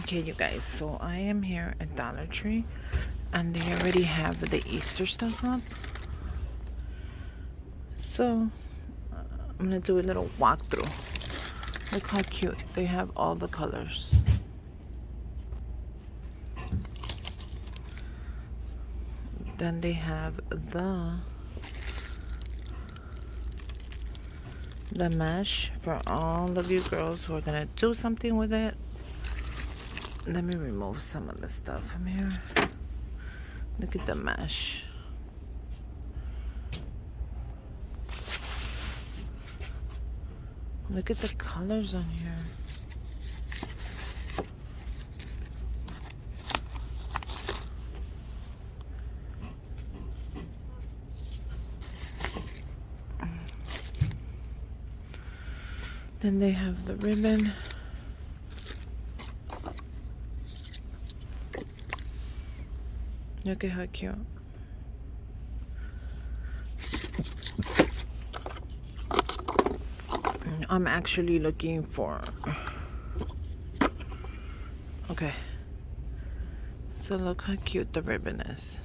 Okay, you guys, so I am here at Dollar Tree and they already have the Easter stuff up. So I'm gonna do a little walkthrough. Look how cute. They have all the colors. Then they have the mesh for all of you girls who are gonna do something with it. Let me remove some of the stuff from here. Look at the mesh. Look at the colors on here. Then they have the ribbon. Look at how cute. I'm actually looking for... Okay. So look how cute the ribbon is.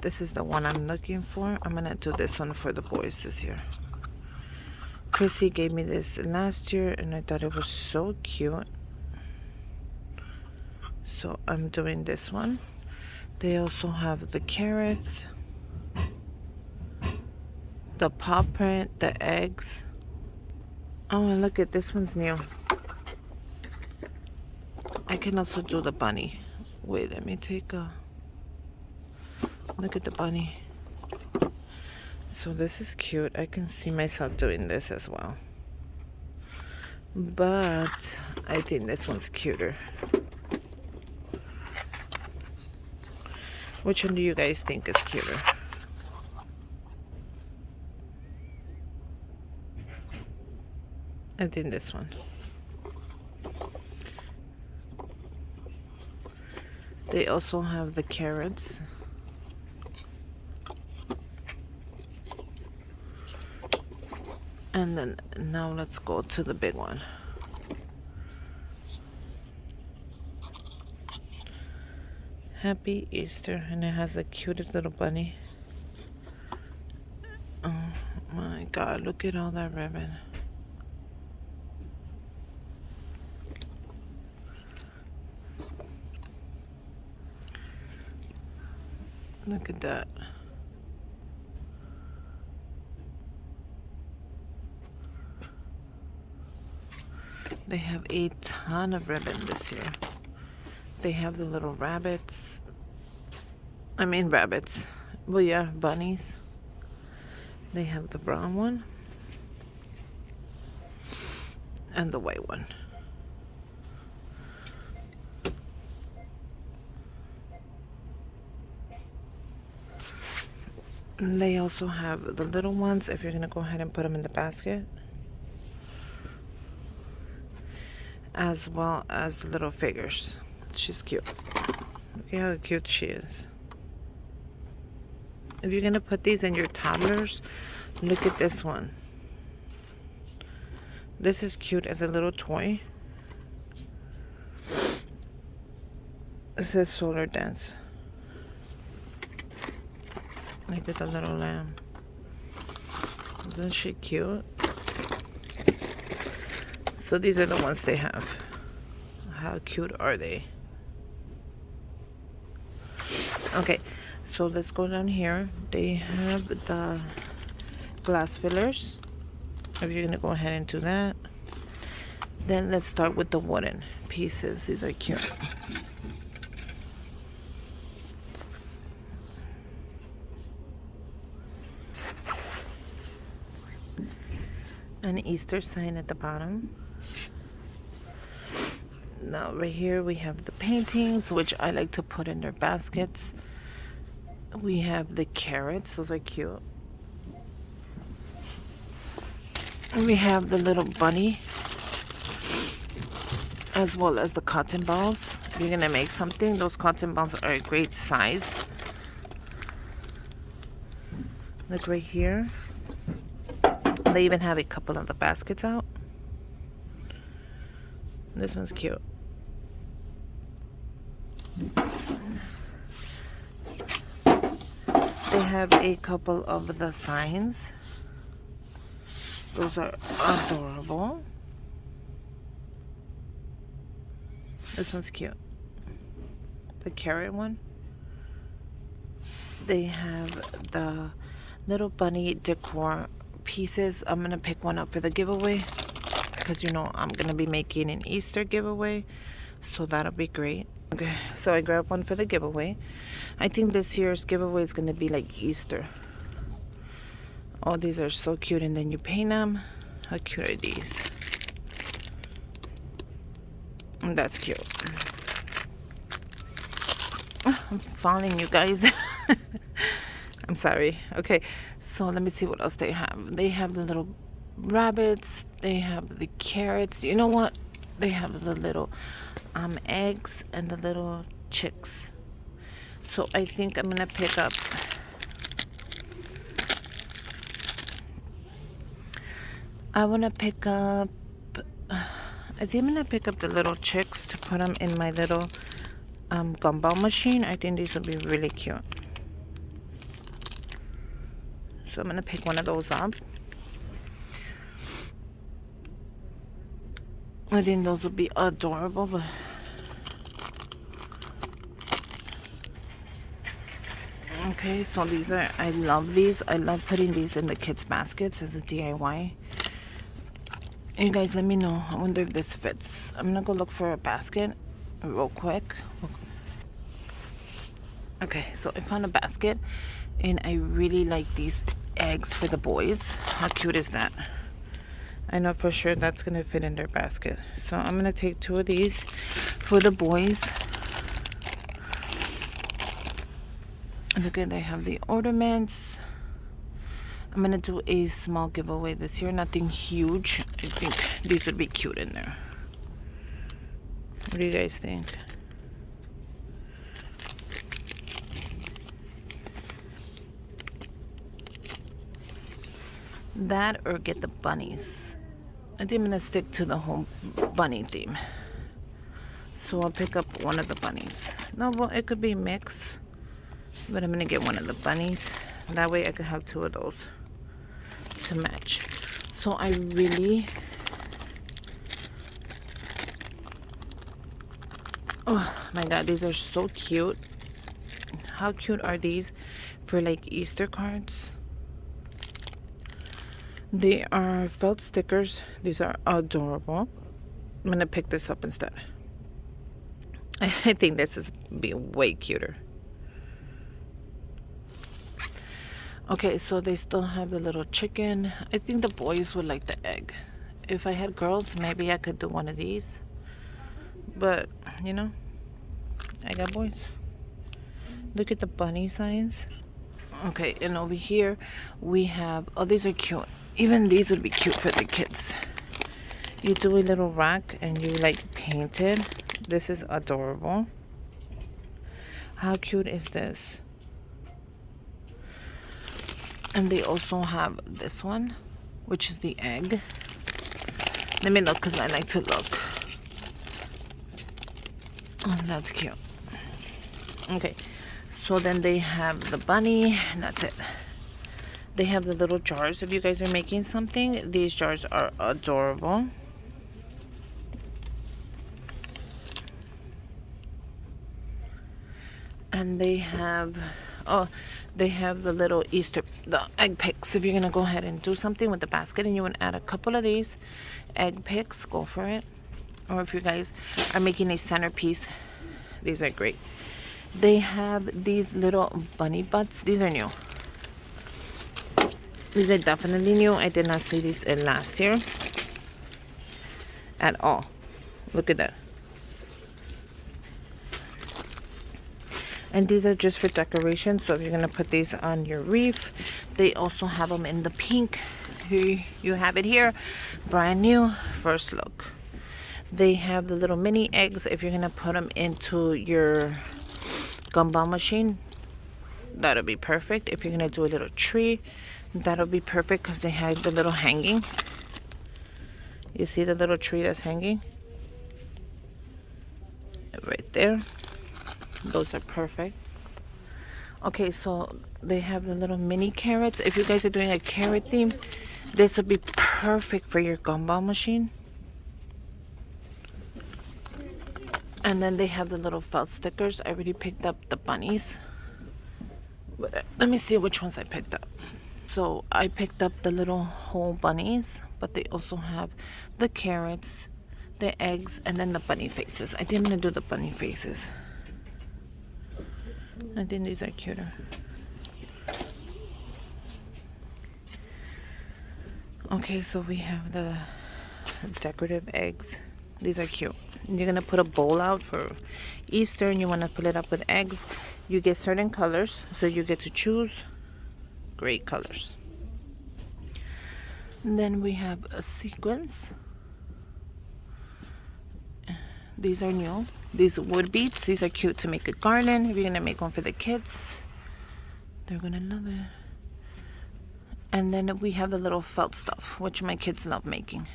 This is the one I'm looking for. I'm gonna do this one for the boys this year. Chrissy gave me this last year and I thought it was so cute. So I'm doing this one. They also have the carrots, the paw print, the eggs. Oh, and look at this one's new. I can also do the bunny. Wait, let me take a look at the bunny. So this is cute. I can see myself doing this as well. But I think this one's cuter. Which one do you guys think is cuter? I think this one. They also have the carrots. And then now let's go to the big one. Happy Easter, and it has the cutest little bunny. Oh my God, look at all that ribbon. Look at that. They have a ton of ribbon this year. They have the little rabbits. I mean rabbits. Well, yeah, bunnies. They have the brown one. And the white one. And they also have the little ones if you're going to go ahead and put them in the basket. As well as the little figures. She's cute. Look at how cute she is. If you're going to put these in your toddlers, look at this one. This is cute as a little toy. It says Solar Dance. Look at the little lamb. Isn't she cute? So these are the ones they have. How cute are they? Okay, so let's go down here. They have the glass fillers. If you're gonna go ahead and do that. Then let's start with the wooden pieces. These are cute. An Easter sign at the bottom. Now right here we have the paintings, which I like to put in their baskets. We have the carrots, those are cute. And we have the little bunny, as well as the cotton balls. If you're gonna make something, those cotton balls are a great size. Look right here. They even have a couple of the baskets out. This one's cute. They have a couple of the signs. Those are adorable. This one's cute. The carrot one. They have the little bunny decor pieces. I'm gonna pick one up for the giveaway because you know I'm gonna be making an Easter giveaway, so that'll be great. Okay, so I grabbed one for the giveaway. I think this year's giveaway is gonna be like Easter. Oh, these are so cute, and then you paint them. How cute are these? And that's cute. I'm falling, you guys. I'm sorry. Okay, so let me see what else they have. They have the little rabbits. They have the carrots. You know what? They have the little eggs and the little chicks. So I think I'm gonna pick up. I wanna pick up. I think I'm gonna pick up the little chicks to put them in my little gumball machine. I think these will be really cute. So I'm gonna pick one of those up. I think those will be adorable. But okay, so these are, I love these. I love putting these in the kids' baskets as a DIY. You guys let me know. I wonder if this fits. I'm gonna go look for a basket real quick. Okay, so I found a basket, and I really like these eggs for the boys. How cute is that? I know for sure that's gonna fit in their basket. So I'm gonna take 2 of these for the boys. Look at, they have the ornaments. I'm gonna do a small giveaway this year, nothing huge. I think these would be cute in there. What do you guys think? That or get the bunnies. I think I'm gonna stick to the whole bunny theme. So I'll pick up one of the bunnies. No, well, it could be mixed, but I'm gonna get one of the bunnies. That way I could have 2 of those to match. So I really, oh my god, these are so cute. How cute are these for like Easter cards? They are felt stickers. These are adorable. I'm gonna pick this up instead. I think this is be way cuter. Okay, so they still have the little chicken. I think the boys would like the egg. If I had girls, maybe I could do one of these. But, you know, I got boys. Look at the bunny signs. Okay, and over here we have, oh, these are cute. Even these would be cute for the kids. You do a little rack and you like paint it. This is adorable. How cute is this? And they also have this one, which is the egg. Let me look because I like to look. Oh, that's cute. Okay, so then they have the bunny, and that's it. They have the little jars. If you guys are making something, these jars are adorable. And they have, oh, they have the little Easter, the egg picks. If you're gonna go ahead and do something with the basket and you want to add a couple of these egg picks, go for it. Or if you guys are making a centerpiece, these are great. They have these little bunny butts. These are new. These are definitely new. I did not see these in last year at all. Look at that. And these are just for decoration. So if you're going to put these on your wreath, they also have them in the pink. Here you have it here. Brand new. First look. They have the little mini eggs. If you're going to put them into your gumball machine, that'll be perfect. If you're going to do a little tree, that'll be perfect because they have the little hanging. You see the little tree that's hanging? right there. Those are perfect. Okay, so they have the little mini carrots. If you guys are doing a carrot theme, this would be perfect for your gumball machine. And then they have the little felt stickers. I already picked up the bunnies. But let me see which ones I picked up. So I picked up the little whole bunnies, but they also have the carrots, the eggs, and then the bunny faces. I think I'm gonna do the bunny faces. I think these are cuter. Okay, so we have the decorative eggs. These are cute. You're gonna put a bowl out for Easter and you wanna fill it up with eggs. You get certain colors, so you get to choose great colors. And then we have a sequins. These are new. These wood beads. These are cute to make a garland. If you're gonna make one for the kids, they're gonna love it. And then we have the little felt stuff, which my kids love making.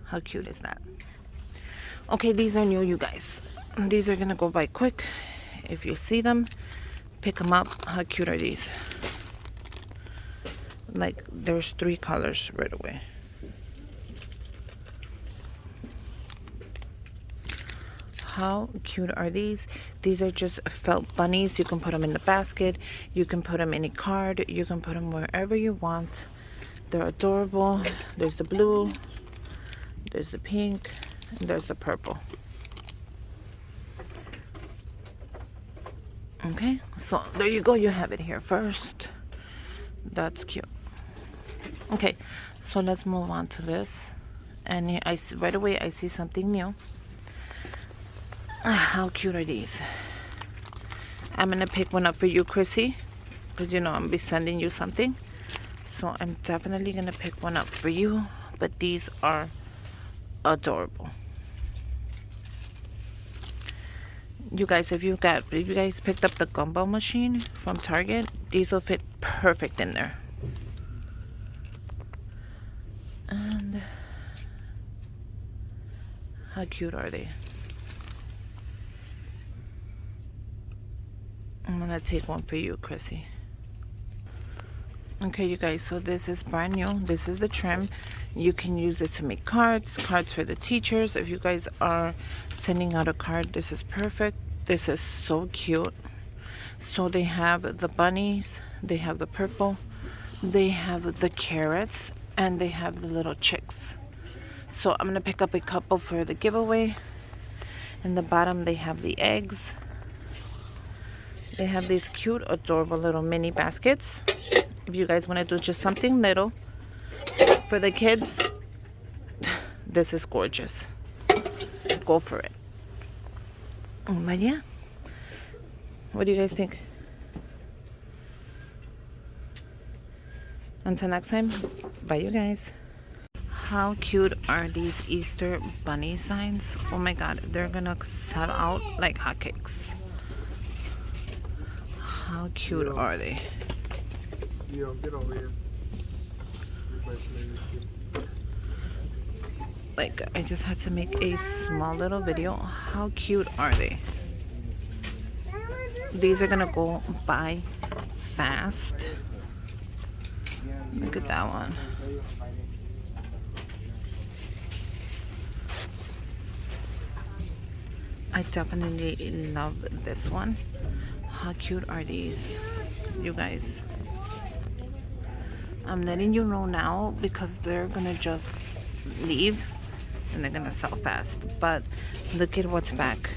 How cute is that? Okay, these are new, you guys. These are gonna go by quick. If you see them, pick them up. How cute are these? Like, there's 3 colors right away. How cute are these? These are just felt bunnies. You can put them in the basket. You can put them in a card. You can put them wherever you want. They're adorable. There's the blue. There's the pink. And there's the purple. Okay, so there you go. You have it here first. That's cute. Okay, so let's move on to this. And I see, right away I see something new. How cute are these? I'm gonna pick one up for you, Chrissy, because you know I'm gonna be sending you something. So I'm definitely gonna pick one up for you. But these are adorable. You guys, if you guys picked up the gumball machine from Target, these will fit perfect in there. And how cute are they? I'm gonna take one for you, Chrissy. Okay, you guys, so this is brand new. This is the trim. You can use it to make cards for the teachers. If you guys are sending out a card, this is perfect. This is so cute. So they have the bunnies, they have the purple, they have the carrots, and they have the little chicks. So I'm gonna pick up a couple for the giveaway. In the bottom they have the eggs. They have these cute, adorable little mini baskets. If you guys want to do just something little for the kids, this is gorgeous. Go for it. But yeah, what do you guys think? Until next time, bye you guys. How cute are these Easter bunny signs? Oh my god, they're gonna sell out like hotcakes. How cute are they? Get over here. Like, I just had to make a small little video. How cute are they? These are gonna go by fast. Look at that one. I definitely love this one. How cute are these, you guys? I'm letting you know now because they're gonna just leave and they're gonna sell fast. But look at what's back.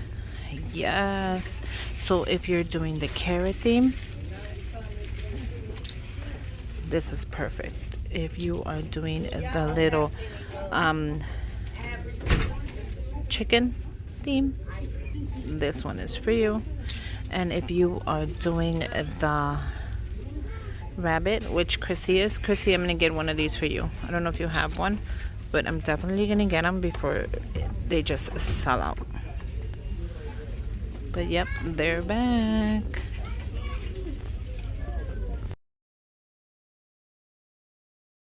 Yes. So if you're doing the carrot theme, this is perfect. If you are doing the little chicken theme, this one is for you. And if you are doing the rabbit, which Chrissy is, Chrissy, I'm gonna get one of these for you. I don't know if you have one, but I'm definitely gonna get them before they just sell out. But yep, they're back.